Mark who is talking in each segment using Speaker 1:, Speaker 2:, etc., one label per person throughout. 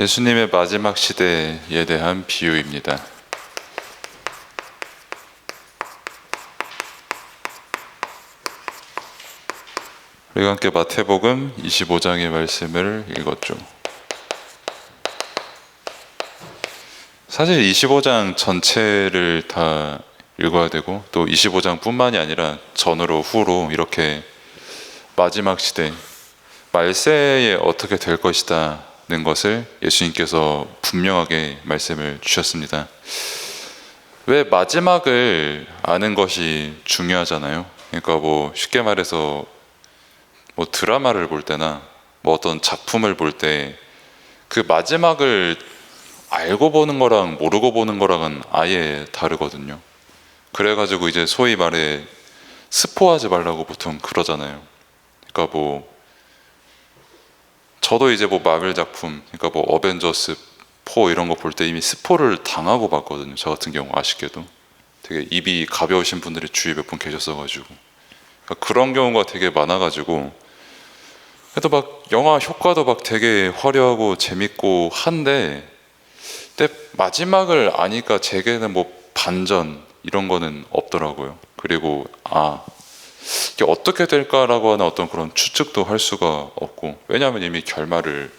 Speaker 1: 예수님의 마지막 시대에 대한 비유입니다. 우리가 함께 마태복음 25장의 말씀을 읽었죠. 사실 25장 전체를 다 읽어야 되고, 또 25장 뿐만이 아니라 전으로 후로 이렇게 마지막 시대, 말세에 어떻게 될 것이다 는 것을 예수님께서 분명하게 말씀을 주셨습니다. 왜 마지막을 아는 것이 중요하잖아요. 그러니까 쉽게 말해서 드라마를 볼 때나 어떤 작품을 볼 때 그 마지막을 알고 보는 거랑 모르고 보는 거랑은 아예 다르거든요. 그래가지고 이제 소위 말해 스포하지 말라고 보통 그러잖아요. 그러니까 저도 이제 마블 작품, 그러니까 어벤져스 4 이런 거 볼 때 이미 스포를 당하고 봤거든요. 저 같은 경우 아쉽게도 되게 입이 가벼우신 분들이 주위에 몇 분 계셨어가지고, 그러니까 그런 경우가 되게 많아가지고, 그래도 영화 효과도 되게 화려하고 재밌고 한데, 근데 마지막을 아니까 제게는 반전 이런 거는 없더라고요. 그리고 이게 어떻게 될까라고 하는 어떤 그런 추측도 할 수가 없고, 왜냐하면 이미 결말을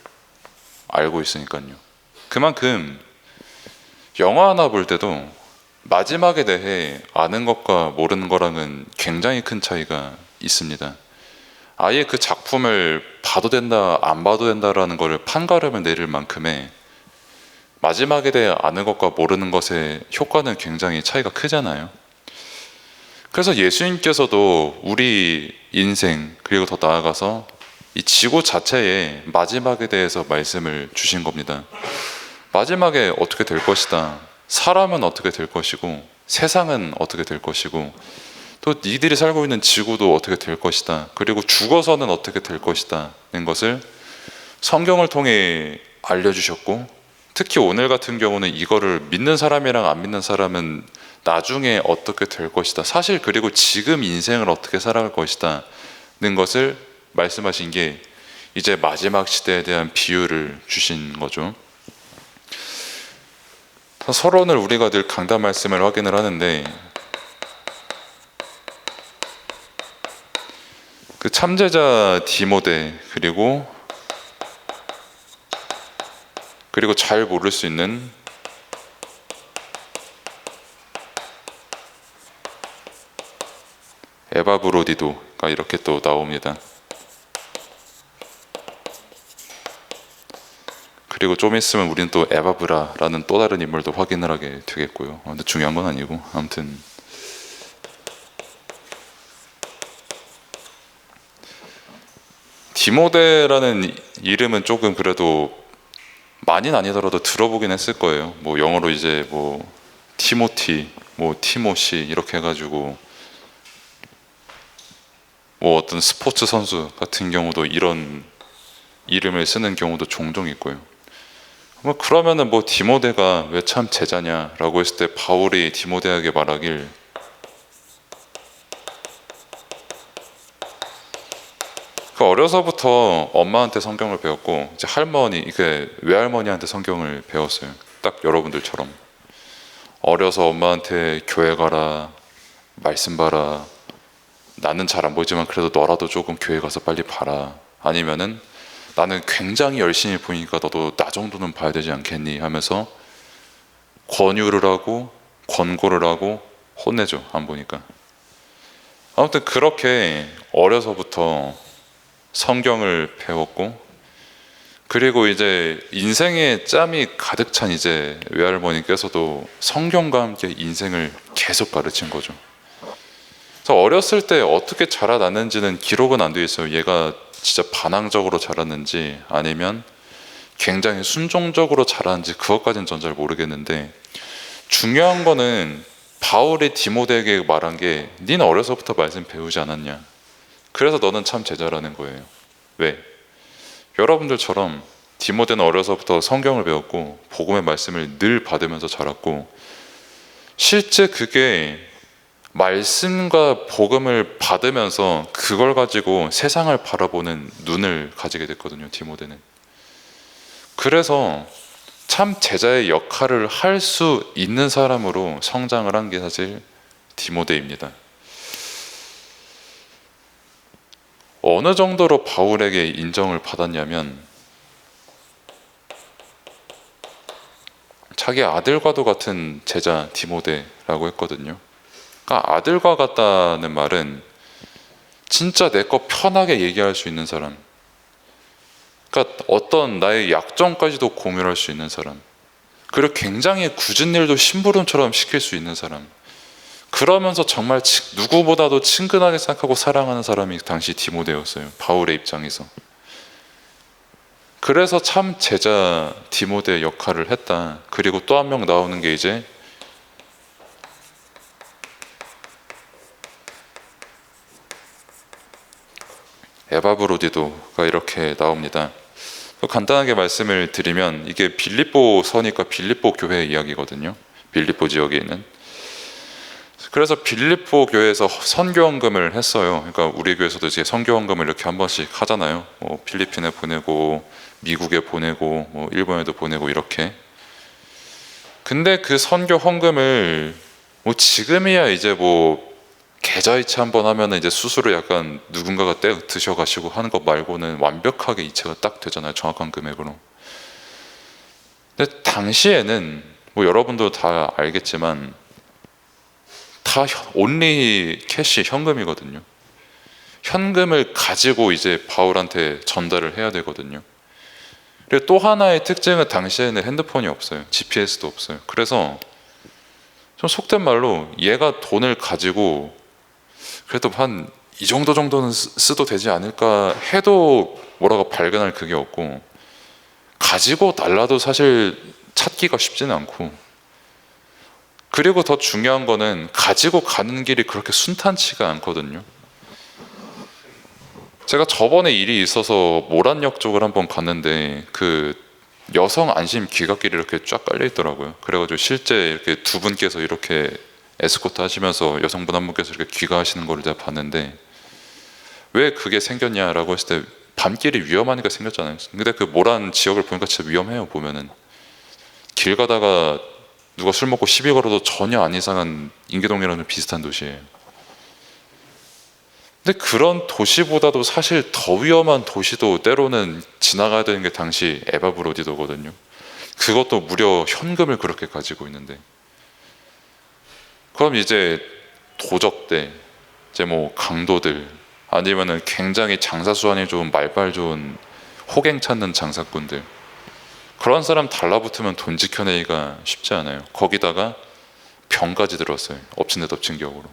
Speaker 1: 알고 있으니까요. 그만큼 영화 하나 볼 때도 마지막에 대해 아는 것과 모르는 거랑은 굉장히 큰 차이가 있습니다. 아예 그 작품을 봐도 된다 안 봐도 된다라는 걸 판가름을 내릴 만큼의 마지막에 대해 아는 것과 모르는 것의 효과는 굉장히 차이가 크잖아요. 그래서 예수님께서도 우리 인생, 그리고 더 나아가서 이 지구 자체의 마지막에 대해서 말씀을 주신 겁니다. 마지막에 어떻게 될 것이다, 사람은 어떻게 될 것이고 세상은 어떻게 될 것이고 또 니들이 살고 있는 지구도 어떻게 될 것이다, 그리고 죽어서는 어떻게 될 것이다 는 것을 성경을 통해 알려주셨고, 특히 오늘 같은 경우는 이거를 믿는 사람이랑 안 믿는 사람은 나중에 어떻게 될 것이다, 사실 그리고 지금 인생을 어떻게 살아갈 것이다 는 것을 말씀하신 게 이제 마지막 시대에 대한 비유를 주신 거죠. 서론을 우리가 늘 강단 말씀을 확인을 하는데, 그 참제자 디모데, 그리고 잘 모를 수 있는 에바브로디도가 이렇게 또 나옵니다. 그리고 좀 있으면 우리는 또 에바브라라는 또 다른 인물도 확인을 하게 되겠고요. 근데 중요한 건 아니고, 아무튼 디모데라는 이름은 조금 그래도 많이는 아니더라도 들어보긴 했을 거예요. 영어로 이제 티모티, 티모시 이렇게 해가지고 어떤 스포츠 선수 같은 경우도 이런 이름을 쓰는 경우도 종종 있고요. 그러면은 디모데가 왜 참 제자냐라고 했을 때 바울이 디모데에게 말하길, 어려서부터 엄마한테 성경을 배웠고 이제 외할머니한테 성경을 배웠어요. 딱 여러분들처럼 어려서 엄마한테 교회 가라, 말씀 봐라, 나는 잘 안 보이지만 그래도 너라도 조금 교회 가서 빨리 봐라, 아니면은 나는 굉장히 열심히 보니까 너도 나 정도는 봐야 되지 않겠니 하면서 권유를 하고 권고를 하고 혼내죠, 안 보니까. 아무튼 그렇게 어려서부터 성경을 배웠고, 그리고 이제 인생에 짬이 가득 찬 이제 외할머니께서도 성경과 함께 인생을 계속 가르친 거죠. 그래서 어렸을 때 어떻게 자라났는지는 기록은 안 돼 있어요. 얘가 진짜 반항적으로 자랐는지 아니면 굉장히 순종적으로 자랐는지 그것까지는 전 잘 모르겠는데, 중요한 거는 바울이 디모데에게 말한 게, 니는 어려서부터 말씀 배우지 않았냐, 그래서 너는 참 제자라는 거예요. 왜? 여러분들처럼 디모데는 어려서부터 성경을 배웠고 복음의 말씀을 늘 받으면서 자랐고, 실제 그게 말씀과 복음을 받으면서 그걸 가지고 세상을 바라보는 눈을 가지게 됐거든요, 디모데는. 그래서 참 제자의 역할을 할 수 있는 사람으로 성장을 한 게 사실 디모데입니다. 어느 정도로 바울에게 인정을 받았냐면 자기 아들과도 같은 제자 디모데라고 했거든요. 그러니까 아들과 같다는 말은 진짜 내 거 편하게 얘기할 수 있는 사람, 그러니까 어떤 나의 약점까지도 공유할 수 있는 사람, 그리고 굉장히 굳은 일도 심부름처럼 시킬 수 있는 사람, 그러면서 정말 누구보다도 친근하게 생각하고 사랑하는 사람이 당시 디모데였어요. 바울의 입장에서. 그래서 참 제자 디모데의 역할을 했다. 그리고 또 한 명 나오는 게 이제 에바브로디도가 이렇게 나옵니다. 간단하게 말씀을 드리면 이게 빌립보서니까 빌립보 교회 이야기거든요. 빌립보 지역에 있는. 그래서 빌립보 교회에서 선교헌금을 했어요. 그러니까 우리 교회에서도 이제 선교헌금을 이렇게 한 번씩 하잖아요. 필리핀에 보내고 미국에 보내고 일본에도 보내고 이렇게. 근데 그 선교 헌금을 지금이야 이제 계좌이체 한번 하면은 이제 수수료 약간 누군가가 드셔가시고 하는 것 말고는 완벽하게 이체가 딱 되잖아요. 정확한 금액으로. 근데 당시에는 여러분도 다 알겠지만 다 온리 캐시 현금이거든요. 현금을 가지고 이제 바울한테 전달을 해야 되거든요. 그리고 또 하나의 특징은 당시에는 핸드폰이 없어요. GPS도 없어요. 그래서 좀 속된 말로 얘가 돈을 가지고 그래도 한 이 정도는 쓰도 되지 않을까 해도 뭐라고 발견할 그게 없고, 가지고 달라도 사실 찾기가 쉽지는 않고, 그리고 더 중요한 거는 가지고 가는 길이 그렇게 순탄치가 않거든요. 제가 저번에 일이 있어서 모란역 쪽을 한번 갔는데 그 여성 안심 귀갓길이 이렇게 쫙 깔려 있더라고요. 그래가지고 실제 이렇게 두 분께서 이렇게 에스코트 하시면서 여성분 한 분께서 이렇게 귀가하시는 거를 제가 봤는데, 왜 그게 생겼냐라고 했을 때 밤길이 위험하니까 생겼잖아요. 근데 그 모란 지역을 보니까 진짜 위험해요. 보면은 길 가다가 누가 술 먹고 시비 걸어도 전혀 안 이상한 인계동이랑 좀 비슷한 도시예요. 근데 그런 도시보다도 사실 더 위험한 도시도 때로는 지나가야 되는 게 당시 에바브로디도거든요. 그것도 무려 현금을 그렇게 가지고 있는데, 그럼 이제 도적대, 이제 강도들, 아니면은 굉장히 장사 수완이 좋은 말발 좋은 호갱 찾는 장사꾼들, 그런 사람 달라붙으면 돈 지켜내기가 쉽지 않아요. 거기다가 병까지 들었어요. 엎친 데 덮친 격으로.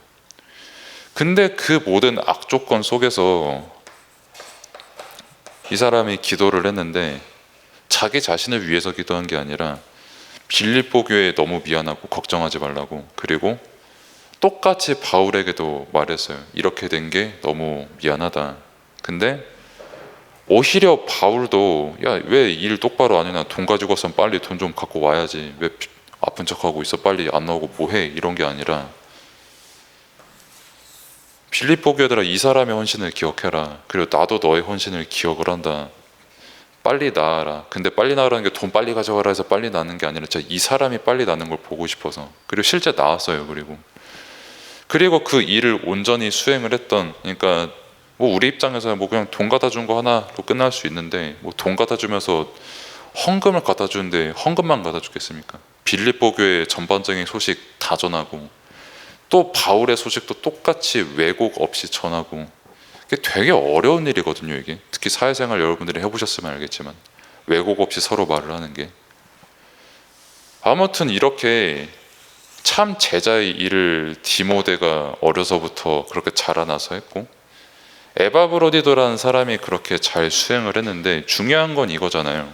Speaker 1: 근데 그 모든 악조건 속에서 이 사람이 기도를 했는데 자기 자신을 위해서 기도한 게 아니라 빌립보 교회에 너무 미안하고 걱정하지 말라고, 그리고 똑같이 바울에게도 말했어요. 이렇게 된 게 너무 미안하다. 근데 오히려 바울도 야, 왜 일 똑바로 안 해나, 돈 가지고 왔으면 빨리 돈 좀 갖고 와야지, 왜 아픈 척하고 있어, 빨리 안 나오고 뭐해, 이런 게 아니라 빌립보 교회들아, 이 사람의 헌신을 기억해라. 그리고 나도 너의 헌신을 기억을 한다. 빨리 나아라. 근데 빨리 나으라는 게 돈 빨리 가져가라 해서 빨리 나는 게 아니라 진짜 이 사람이 빨리 나는 걸 보고 싶어서. 그리고 실제 나왔어요. 그리고 그 일을 온전히 수행을 했던, 그러니까 우리 입장에서 그냥 돈 갖다 준 거 하나로 끝날 수 있는데 돈 갖다 주면서 헌금을 갖다 주는데 헌금만 갖다 주겠습니까? 빌립보 교회 전반적인 소식 다 전하고, 또 바울의 소식도 똑같이 왜곡 없이 전하고. 이게 되게 어려운 일이거든요. 이게 특히 사회생활 여러분들이 해보셨으면 알겠지만 왜곡 없이 서로 말을 하는 게. 아무튼 이렇게 참 제자의 일을 디모데가 어려서부터 그렇게 자라나서 했고, 에바브로디도라는 사람이 그렇게 잘 수행을 했는데, 중요한 건 이거잖아요.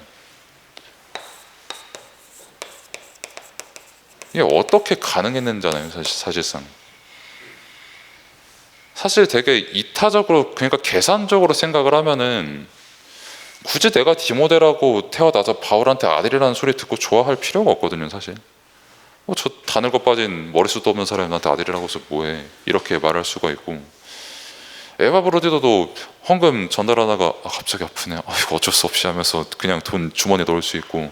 Speaker 1: 이게 어떻게 가능했는잖아요. 사실상 사실 되게 이타적으로, 그러니까 계산적으로 생각을 하면은 굳이 내가 디모데라고 태어나서 바울한테 아들이라는 소리 듣고 좋아할 필요가 없거든요. 사실 저 다 늙어 빠진 머리숱도 없는 사람이 나한테 아들이라고 해서 뭐해, 이렇게 말할 수가 있고, 에바 브로디도도 헌금 전달하다가 갑자기 아프네, 이거 어쩔 수 없이 하면서 그냥 돈 주머니에 넣을 수 있고,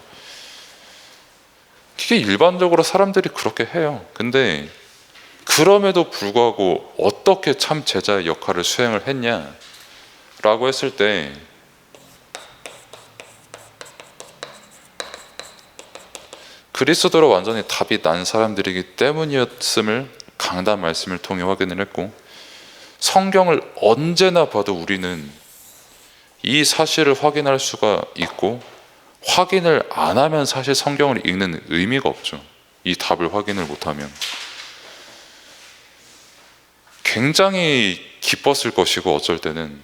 Speaker 1: 이게 일반적으로 사람들이 그렇게 해요. 근데 그럼에도 불구하고 어떻게 참 제자의 역할을 수행을 했냐라고 했을 때, 그리스도로 완전히 답이 난 사람들이기 때문이었음을 강단 말씀을 통해 확인을 했고, 성경을 언제나 봐도 우리는 이 사실을 확인할 수가 있고, 확인을 안 하면 사실 성경을 읽는 의미가 없죠. 이 답을 확인을 못하면 굉장히 기뻤을 것이고, 어쩔 때는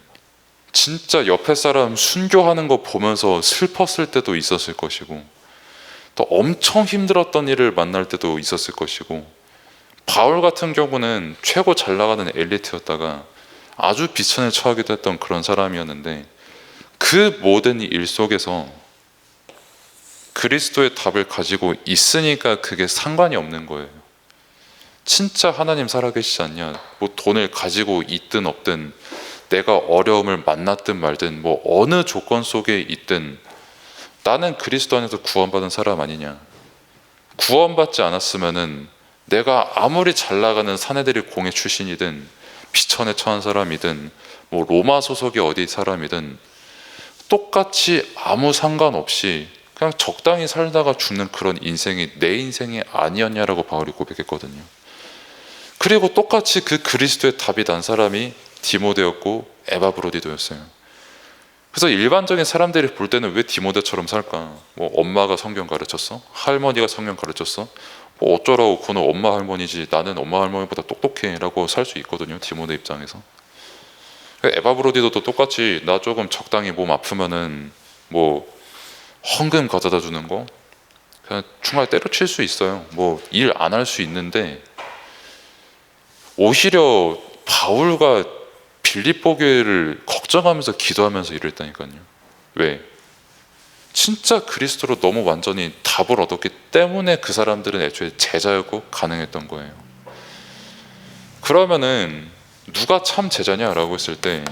Speaker 1: 진짜 옆에 사람 순교하는 거 보면서 슬펐을 때도 있었을 것이고, 또 엄청 힘들었던 일을 만날 때도 있었을 것이고, 바울 같은 경우는 최고 잘 나가는 엘리트였다가 아주 비천에 처하기도 했던 그런 사람이었는데, 그 모든 일 속에서 그리스도의 답을 가지고 있으니까 그게 상관이 없는 거예요. 진짜 하나님 살아계시지 않냐, 뭐 돈을 가지고 있든 없든, 내가 어려움을 만났든 말든, 뭐 어느 조건 속에 있든 나는 그리스도 안에서 구원받은 사람 아니냐. 구원받지 않았으면은 내가 아무리 잘 나가는 사내들이 공회 출신이든 비천에 처한 사람이든 뭐 로마 소속의 어디 사람이든 똑같이 아무 상관없이 그냥 적당히 살다가 죽는 그런 인생이 내 인생이 아니었냐라고 바울이 고백했거든요. 그리고 똑같이 그 그리스도의 답이 난 사람이 디모데였고 에바 브로디도였어요. 그래서 일반적인 사람들이 볼 때는 왜 디모데처럼 살까? 뭐 엄마가 성경 가르쳤어? 할머니가 성경 가르쳤어? 뭐 어쩌라고, 그는 엄마 할머니지, 나는 엄마 할머니보다 똑똑해 라고 살 수 있거든요, 디모데 입장에서. 에바 브로디도도 똑같이 나 조금 적당히 몸 아프면은 뭐 헌금 가져다 주는 거 그냥 중간에 때려칠 수 있어요. 뭐 일 안 할 수 있는데, 오히려 바울과 빌립보 교회를 걱정하면서 기도하면서 일을 했다니까요. 왜? 진짜 그리스도로 너무 완전히 답을 얻었기 때문에 그 사람들은 애초에 제자였고 가능했던 거예요. 그러면은 누가 참 제자냐라고 했을 때,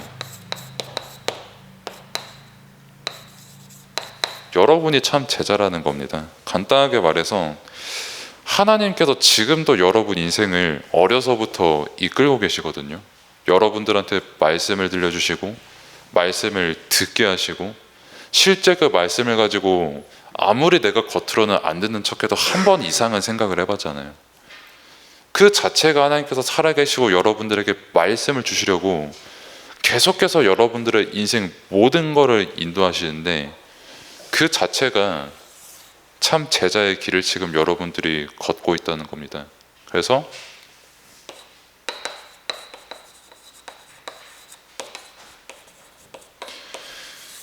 Speaker 1: 여러분이 참 제자라는 겁니다. 간단하게 말해서 하나님께서 지금도 여러분 인생을 어려서부터 이끌고 계시거든요. 여러분들한테 말씀을 들려주시고 말씀을 듣게 하시고, 실제 그 말씀을 가지고 아무리 내가 겉으로는 안 듣는 척해도 한 번 이상은 생각을 해봤잖아요. 그 자체가 하나님께서 살아계시고 여러분들에게 말씀을 주시려고 계속해서 여러분들의 인생 모든 거를 인도하시는데, 그 자체가 참 제자의 길을 지금 여러분들이 걷고 있다는 겁니다. 그래서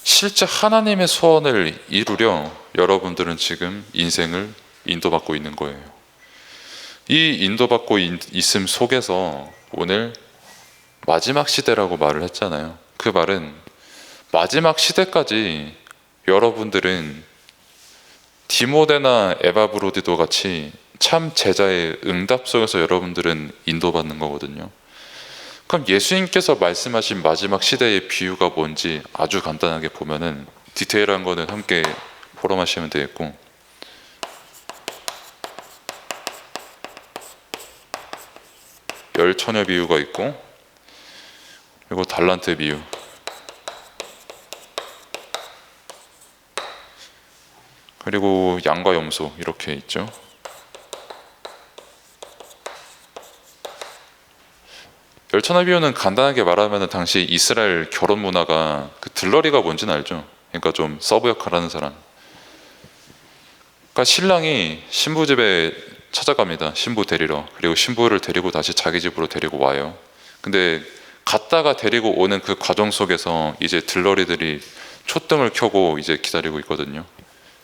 Speaker 1: 실제 하나님의 소원을 이루려 여러분들은 지금 인생을 인도받고 있는 거예요. 이 인도받고 있음 속에서 오늘 마지막 시대라고 말을 했잖아요. 그 말은 마지막 시대까지 여러분들은 디모데나 에바 브로디도 같이 참 제자의 응답 속에서 여러분들은 인도받는 거거든요. 그럼 예수님께서 말씀하신 마지막 시대의 비유가 뭔지 아주 간단하게 보면은, 디테일한 거는 함께 보러 마시면 되겠고, 열 처녀 비유가 있고, 그리고 달란트 비유, 그리고 양과 염소 이렇게 있죠. 열처녀 비유는 간단하게 말하면 당시 이스라엘 결혼 문화가, 그 들러리가 뭔지는 알죠. 그러니까 좀 서브 역할하는 사람. 그러니까 신랑이 신부 집에 찾아갑니다. 신부 데리러. 그리고 신부를 데리고 다시 자기 집으로 데리고 와요. 근데 갔다가 데리고 오는 그 과정 속에서 이제 들러리들이 촛등을 켜고 이제 기다리고 있거든요.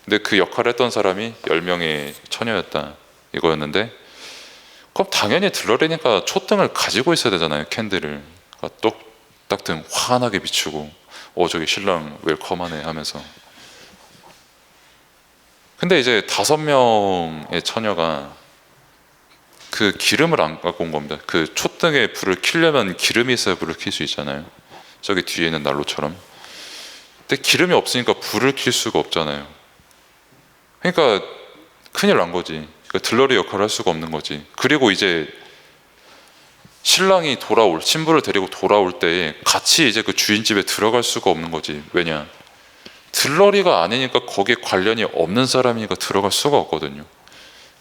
Speaker 1: 근데 그 역할을 했던 사람이 10명의 처녀였다 이거였는데, 그럼 당연히 들러리니까 촛등을 가지고 있어야 되잖아요. 캔들을. 딱 등 환하게 비추고, 저기 신랑 웰컴하네 하면서. 근데 이제 5명의 처녀가 그 기름을 안 갖고 온 겁니다. 그 촛등에 불을 켜려면 기름이 있어야 불을 켤 수 있잖아요. 저기 뒤에 있는 난로처럼. 근데 기름이 없으니까 불을 켤 수가 없잖아요. 그러니까 큰일 난 거지. 그러니까 들러리 역할을 할 수가 없는 거지. 그리고 이제 신랑이 신부를 데리고 돌아올 때에 같이 이제 그 주인 집에 들어갈 수가 없는 거지. 왜냐? 들러리가 아니니까 거기에 관련이 없는 사람이니까 들어갈 수가 없거든요.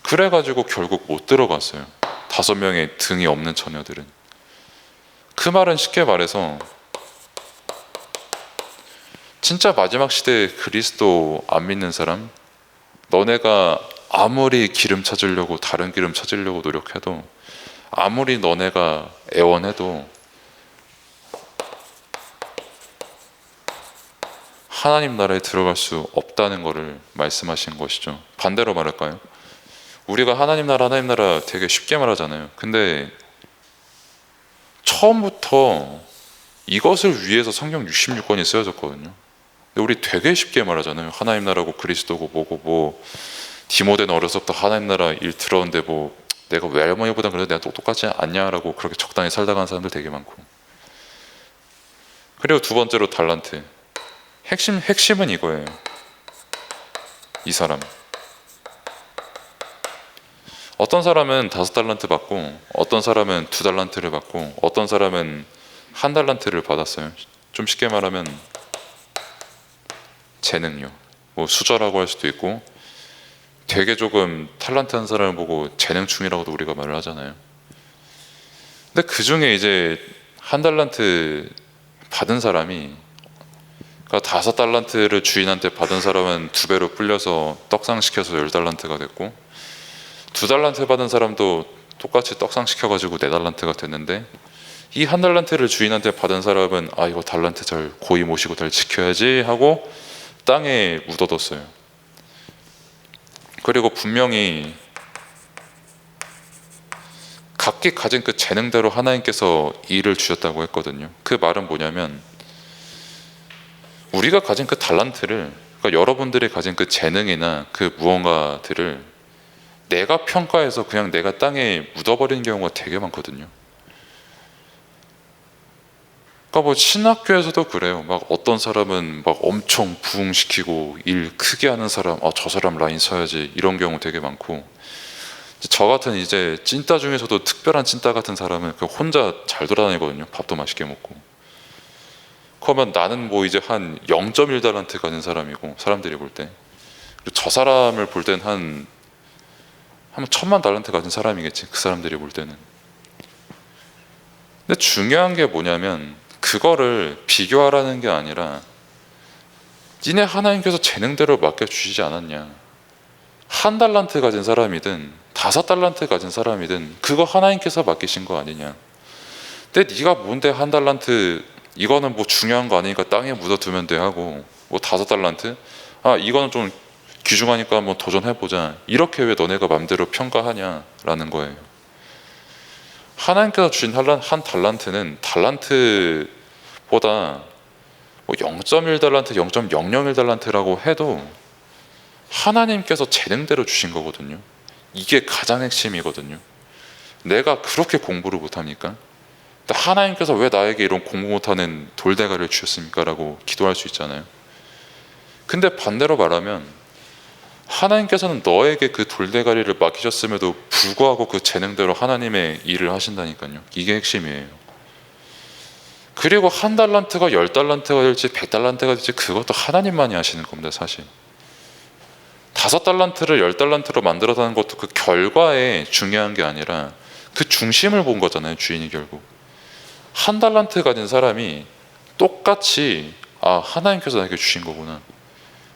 Speaker 1: 그래가지고 결국 못 들어갔어요. 5명의 등이 없는 처녀들은. 그 말은 쉽게 말해서 진짜 마지막 시대에 그리스도 안 믿는 사람, 너네가 아무리 기름 찾으려고 다른 기름 찾으려고 노력해도, 아무리 너네가 애원해도 하나님 나라에 들어갈 수 없다는 것을 말씀하신 것이죠. 반대로 말할까요? 우리가 하나님 나라 되게 쉽게 말하잖아요. 근데 처음부터 이것을 위해서 성경 66권이 쓰여졌거든요. 근데 우리 되게 쉽게 말하잖아요. 하나님 나라고 그리스도고 뭐고 뭐, 디모데는 어렸을 때부터 하나님 나라 일 들었는데 뭐 내가 외할머니보다 그래도 내가 똑똑하지 않냐라고 그렇게 적당히 살다 가는 사람들 되게 많고. 그리고 두 번째로 달란트. 핵심은 이거예요. 이 사람. 어떤 사람은 5달란트 받고, 어떤 사람은 2달란트를 받고, 어떤 사람은 1달란트를 받았어요. 좀 쉽게 말하면 재능요. 뭐 수저라고 할 수도 있고, 되게 조금 탤런트 한 사람을 보고 재능충이라고도 우리가 말을 하잖아요. 근데 그 중에 이제 1달란트 받은 사람이, 그러니까 5달란트를 주인한테 받은 사람은 2배로 불려서 떡상시켜서 10달란트가 됐고, 2달란트 받은 사람도 똑같이 떡상시켜가지고 4달란트가 됐는데, 이 1달란트를 주인한테 받은 사람은 이거 달란트 잘 고이 모시고 잘 지켜야지 하고 땅에 묻어뒀어요. 그리고 분명히 각기 가진 그 재능대로 하나님께서 일을 주셨다고 했거든요. 그 말은 뭐냐면, 우리가 가진 그 달란트를, 그러니까 여러분들이 가진 그 재능이나 그 무언가들을 내가 평가해서 그냥 내가 땅에 묻어버리는 경우가 되게 많거든요. 그러니까 뭐 신학교에서도 그래요. 막 어떤 사람은 막 엄청 부흥시키고 일 크게 하는 사람, 저 사람 라인 서야지, 이런 경우 되게 많고, 저 같은 이제 찐따 중에서도 특별한 찐따 같은 사람은 그 혼자 잘 돌아다니거든요. 밥도 맛있게 먹고. 그러면 나는 뭐 이제 한 0.1달란트 가진 사람이고, 사람들이 볼 때, 저 사람을 볼 땐 한 1000만 달란트 가진 사람이겠지, 그 사람들이 볼 때는. 근데 중요한 게 뭐냐면, 그거를 비교하라는 게 아니라, 니네 하나님께서 재능대로 맡겨주시지 않았냐. 1달란트 가진 사람이든 5달란트 가진 사람이든 그거 하나님께서 맡기신 거 아니냐. 근데 네가 뭔데 1달란트, 이거는 뭐 중요한 거 아니니까 땅에 묻어두면 돼 하고, 뭐 5달란트? 이거는 좀 귀중하니까 한번 도전해보자, 이렇게 왜 너네가 맘대로 평가하냐라는 거예요. 하나님께서 주신 한 달란트는 달란트보다 뭐 0.1달란트, 0.001달란트라고 해도 하나님께서 재능대로 주신 거거든요. 이게 가장 핵심이거든요. 내가 그렇게 공부를 못하니까, 하나님께서 왜 나에게 이런 공부 못하는 돌대가리를 주셨습니까? 라고 기도할 수 있잖아요. 근데 반대로 말하면, 하나님께서는 너에게 그 돌대가리를 맡기셨음에도 불구하고 그 재능대로 하나님의 일을 하신다니까요. 이게 핵심이에요. 그리고 1달란트가 10달란트가 될지 100달란트가 될지 그것도 하나님만이 하시는 겁니다. 사실 5달란트를 10달란트로 만들어가는 것도 그 결과에 중요한 게 아니라 그 중심을 본 거잖아요. 주인이 결국 1달란트 가진 사람이 똑같이 하나님께서 나에게 주신 거구나,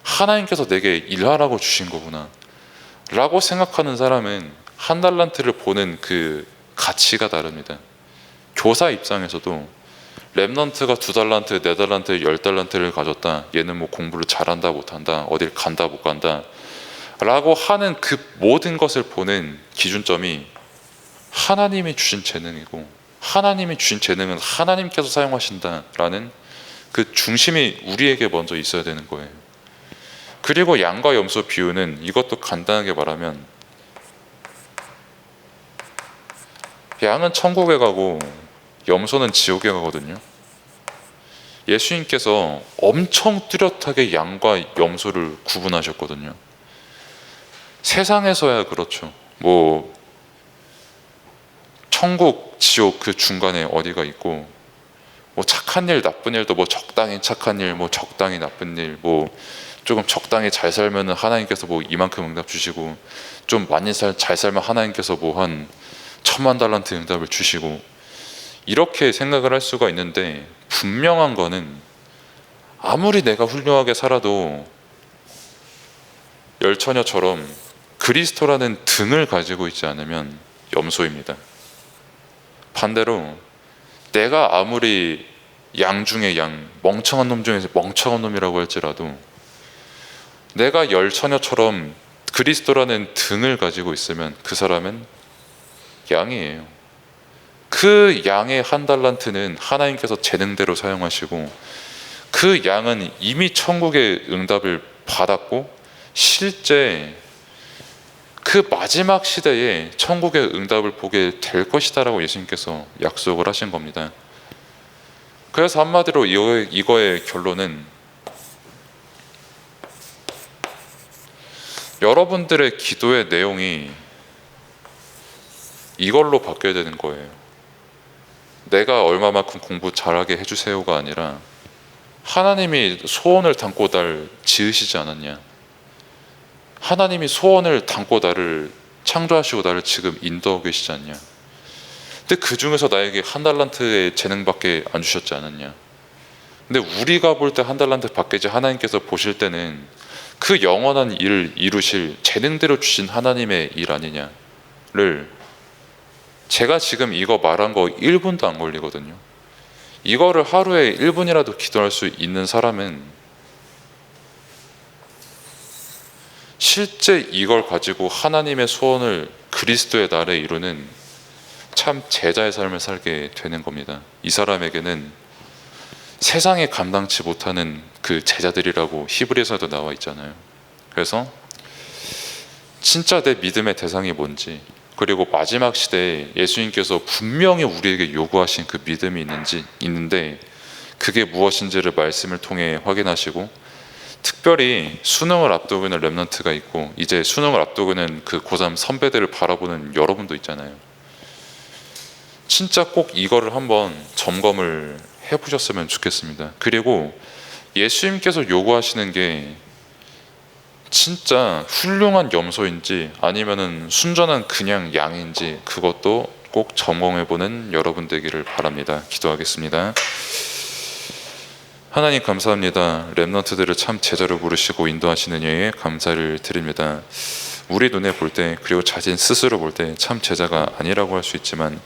Speaker 1: 하나님께서 내게 일하라고 주신 거구나 라고 생각하는 사람은 1달란트를 보는 그 가치가 다릅니다. 교사 입장에서도 랩넌트가 2달란트, 4달란트, 10달란트를 가졌다, 얘는 뭐 공부를 잘한다 못한다, 어딜 간다 못 간다 라고 하는 그 모든 것을 보는 기준점이 하나님이 주신 재능이고, 하나님이 주신 재능은 하나님께서 사용하신다라는 그 중심이 우리에게 먼저 있어야 되는 거예요. 그리고 양과 염소 비유는 이것도 간단하게 말하면 양은 천국에 가고 염소는 지옥에 가거든요. 예수님께서 엄청 뚜렷하게 양과 염소를 구분하셨거든요. 세상에서야 그렇죠. 뭐 천국, 지옥 그 중간에 어디가 있고, 뭐 착한 일, 나쁜 일도 뭐 적당히 착한 일, 뭐 적당히 나쁜 일, 뭐 조금 적당히 잘 살면은 하나님께서 뭐 이만큼 응답 주시고, 좀 많이 잘 살면 하나님께서 뭐 한 1,000만 달란트 응답을 주시고, 이렇게 생각을 할 수가 있는데, 분명한 거는 아무리 내가 훌륭하게 살아도 열처녀처럼 그리스도라는 등을 가지고 있지 않으면 염소입니다. 반대로 내가 아무리 양 중에 양, 멍청한 놈 중에서 멍청한 놈이라고 할지라도 내가 열처녀처럼 그리스도라는 등을 가지고 있으면 그 사람은 양이에요. 그 양의 한 달란트는 하나님께서 재능대로 사용하시고, 그 양은 이미 천국의 응답을 받았고 실제 그 마지막 시대에 천국의 응답을 보게 될 것이다라고 예수님께서 약속을 하신 겁니다. 그래서 한마디로 이거의 결론은 여러분들의 기도의 내용이 이걸로 바뀌어야 되는 거예요. 내가 얼마만큼 공부 잘하게 해주세요가 아니라 하나님이 소원을 담고 날 지으시지 않았냐, 하나님이 소원을 담고 나를 창조하시고 나를 지금 인도하고 계시지 않냐, 근데 그 중에서 나에게 한 달란트의 재능밖에 안 주셨지 않았냐, 근데 우리가 볼 때 한 달란트 밖이지 하나님께서 보실 때는 그 영원한 일을 이루실 재능대로 주신 하나님의 일 아니냐를, 제가 지금 이거 말한 거 1분도 안 걸리거든요. 이거를 하루에 1분이라도 기도할 수 있는 사람은 실제 이걸 가지고 하나님의 소원을 그리스도의 날에 이루는 참 제자의 삶을 살게 되는 겁니다. 이 사람에게는 세상에 감당치 못하는 그 제자들이라고 히브리서에도 나와 있잖아요. 그래서 진짜 내 믿음의 대상이 뭔지, 그리고 마지막 시대에 예수님께서 분명히 우리에게 요구하신 그 믿음이 있는데 그게 무엇인지를 말씀을 통해 확인하시고, 특별히 수능을 앞두고 있는 렘넌트가 있고 이제 수능을 앞두고 있는 그 고3 선배들을 바라보는 여러분도 있잖아요. 진짜 꼭 이거를 한번 점검을 해보셨으면 좋겠습니다. 그리고 예수님께서 요구하시는 게 진짜 훌륭한 염소인지 아니면은 순전한 그냥 양인지 그것도 꼭 점검해보는 여러분 되기를 바랍니다. 기도하겠습니다. 하나님 감사합니다. 렘넌트들을 참 제자로 부르시고 인도하시는 예에 감사를 드립니다. 우리 눈에 볼 때, 그리고 자신 스스로 볼 때 참 제자가 아니라고 할 수 있지만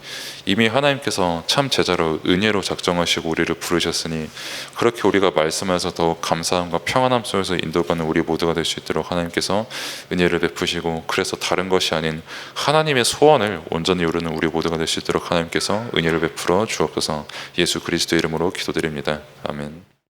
Speaker 1: 이미 하나님께서 참 제자로 은혜로 작정하시고 우리를 부르셨으니, 그렇게 우리가 말씀하면서 더욱 감사함과 평안함 속에서 인도받는 우리 모두가 될 수 있도록 하나님께서 은혜를 베푸시고, 그래서 다른 것이 아닌 하나님의 소원을 온전히 이루는 우리 모두가 될 수 있도록 하나님께서 은혜를 베풀어 주옵소서. 예수 그리스도 이름으로 기도드립니다. 아멘.